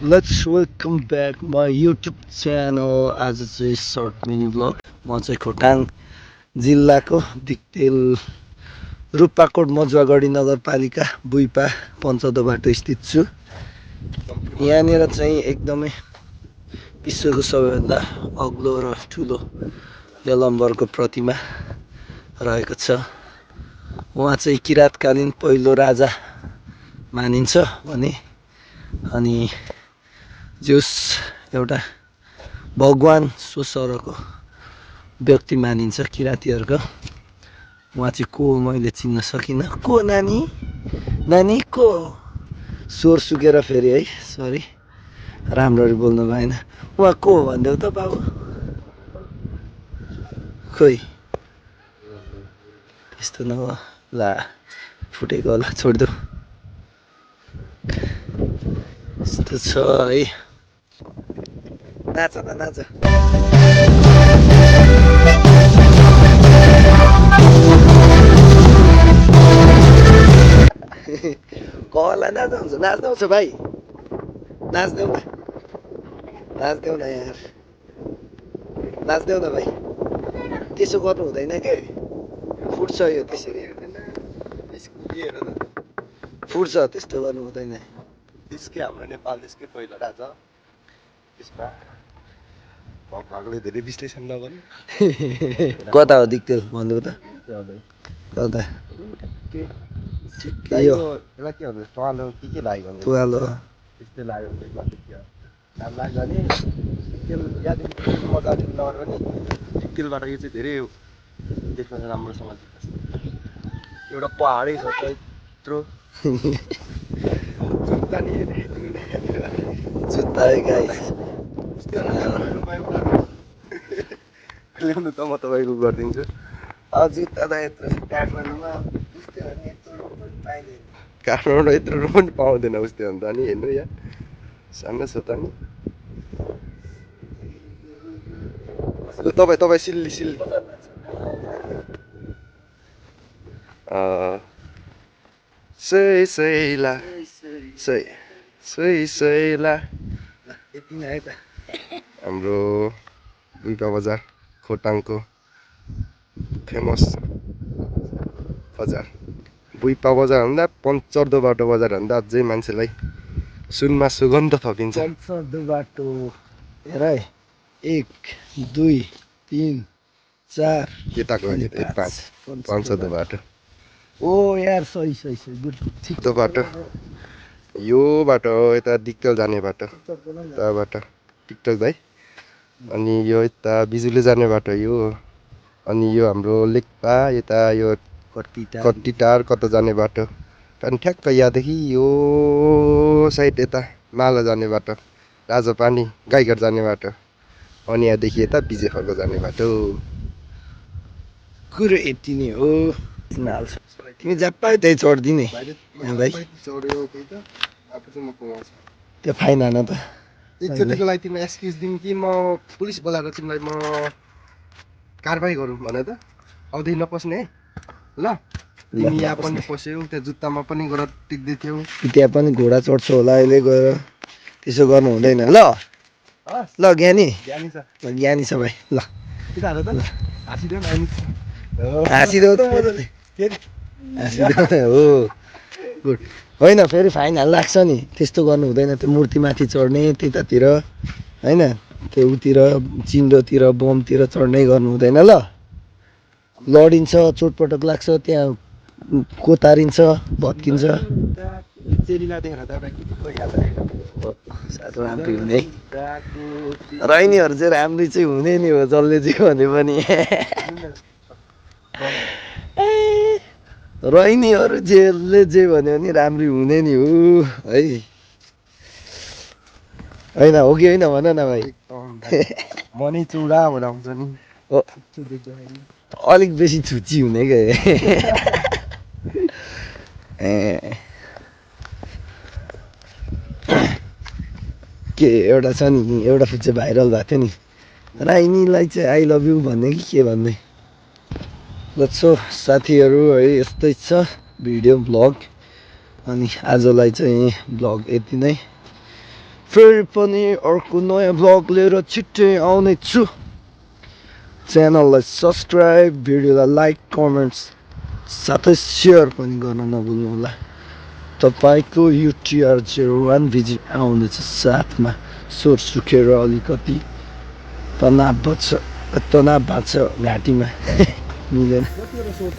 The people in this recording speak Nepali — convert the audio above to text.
Let's welcome back my YouTube channel आज चाहिँ सर्ट मिनी ब्लग म चाहिँ खोटाङ जिल्लाको दिक्तेल रूपाकोट मजुवागढी नगरपालिका बुइपा पञ्चदोबाट स्थित छु। यहाँनिर चाहिँ एकदमै विश्वको सबैभन्दा अग्लो र ठुलो यलम्बरको प्रतिमा रहेको छ। उहाँ चाहिँ किराँतकालीन पहिलो राजा मानिन्छ भने अनि जोस एउटा भगवान सोसरको व्यक्ति मानिन्छ किराँतीहरूको। उहाँ चाहिँ को मैले चिन्न सकिनँ। को नानी नानी को स्वर सुकेर फेरि है सरी राम्ररी बोल्नु भएन। उहाँ को हो भनिदेऊ त बाबु। खोइ त्यस्तो नभए ला फुटेको होला छोडिदेऊ। यस्तो छ है। नाच न नाच। कसलाई नाच्नुहुन्छ नाच्नुहुन्छ भाइ नाच्देऊ न नाच्देऊ न यार नाच्देऊ न भाइ। त्यसो गर्नु हुँदैन के फुट्छ यो त्यसरी फुट्छ त्यस्तो गर्नु हुँदैन। त्यसकै हाम्रो नेपाल देशकै पहिलो राजा त्यसमा भगवान्ले धेरै विश्लेषण नगर्नु। कता हो दिक्तेल भन्नु त कता यो यसलाई के भन्छ टुवालो के लाग्यो भने तुवालो त्यस्तै लाग्यो नाम लाग्यो भने यहाँदेखि मजाले नगर पनि दिक्तेलबाट यो चाहिँ धेरै देख्न राम्रोसँग देख्छ। एउटा पहाडै छ यत्रो जुत्ता गाइस ल्याउनु त म तपाईँको गरिदिन्छु। जुत्ता त यत्रो काठमाडौँमा काठमाडौँ यत्रो पनि पाउँदैन उस्तै हो नि त नि हेर्नु यहाँ सानो छ त नि। तपाईँ सिल्ली सैला सैला यति नै है त हाम्रो बुइपा बजार खोटाङको फेमस बजार। बुइपा बजार भन्दा पञ्चर्दो बाटो बजार भन्दा अझै मान्छेलाई सुनमा सुगन्ध थपिन्छ। पञ्चर्दो बाटो हेर है 1 2 3 4 केटाको अनि 5 पञ्चर्दो बाटो ओ यार सही गुड ठिक त्यो बाटो यो बाटो यता दिक्तेल जाने बाटो यताबाट टिकटक भाइ। अनि यो यता बिजुली जाने बाटो यो हो। अनि यो हाम्रो लेक्पा यता यो कट्टिटार कता जाने बाटो। अनि ठ्याक्क यहाँदेखि यो साइड यता माला जाने बाटो राजापानी गाईघाट जाने बाटो। अनि यहाँदेखि यता बिजेफरको जाने बाटो। कुरो यति नै हो। तिमी जहाँ पायो त्यही चढिदिने भाइ। त्यो फाइन हान त एकचोटिको लागि तिमीलाई एक्सक्युज दिउँ कि म पुलिस बोलाएर तिमीलाई म कारबाही गरौँ भने त आउँदै नपस्ने है ल। तिमी यहाँ पनि पस्यौ त्यहाँ जुत्तामा पनि गएर टिक्दै थियौ। त्यहाँ पनि घोडा चढ्छ होला अहिले गएर त्यसो गर्नु हुँदैन ल। ल ज्ञानी ज्ञानी छ भाइ ल हाँसिदेऊ त मजाले हाँसिदेऊ त हो गुड। होइन फेरि फाइन लाग्छ नि त्यस्तो गर्नु हुँदैन। त्यो मूर्तिमाथि चढ्ने त्यतातिर होइन त्यो उतिर चिन्डोतिर बमतिर चढ्नै गर्नु हुँदैन ल। लडिन्छ चोटपटक लाग्छ त्यहाँ कोतारिन्छ भत्किन्छ। साह्रो राम्री हुने राइनीहरू चाहिँ राम्री चाहिँ हुने नि हो जसले चाहिँ भने पनि रैनीहरू जेले जे भन्यो भने राम्री हुने नि हो है होइन हो कि होइन भन न भाइ। मनै चौडा बनाउँछ नि अलिक बेसी छुच्ची हुने क्या ए के एउटा छ नि एउटा फुट चाहिँ भाइरल भएको थियो नि राइनीलाई चाहिँ आई लभ यु भन्ने कि के भन्ने। सो साथीहरू है यस्तै छ भिडियो ब्लग अनि आजलाई चाहिँ ब्लग यति नै। फेरि पनि अर्को नयाँ भ्लग लिएर छिट्टै आउने छु। च्यानललाई सब्सक्राइब, भिडियोलाई लाइक, कमेन्ट्स साथै सेयर पनि गर्न नभुल्नु होला। तपाईँको UTR01 भिजिट आउँदैछ साथमा। स्वर सुकेर अलिकति तनाव भएको छ घाँटीमा मिलेन।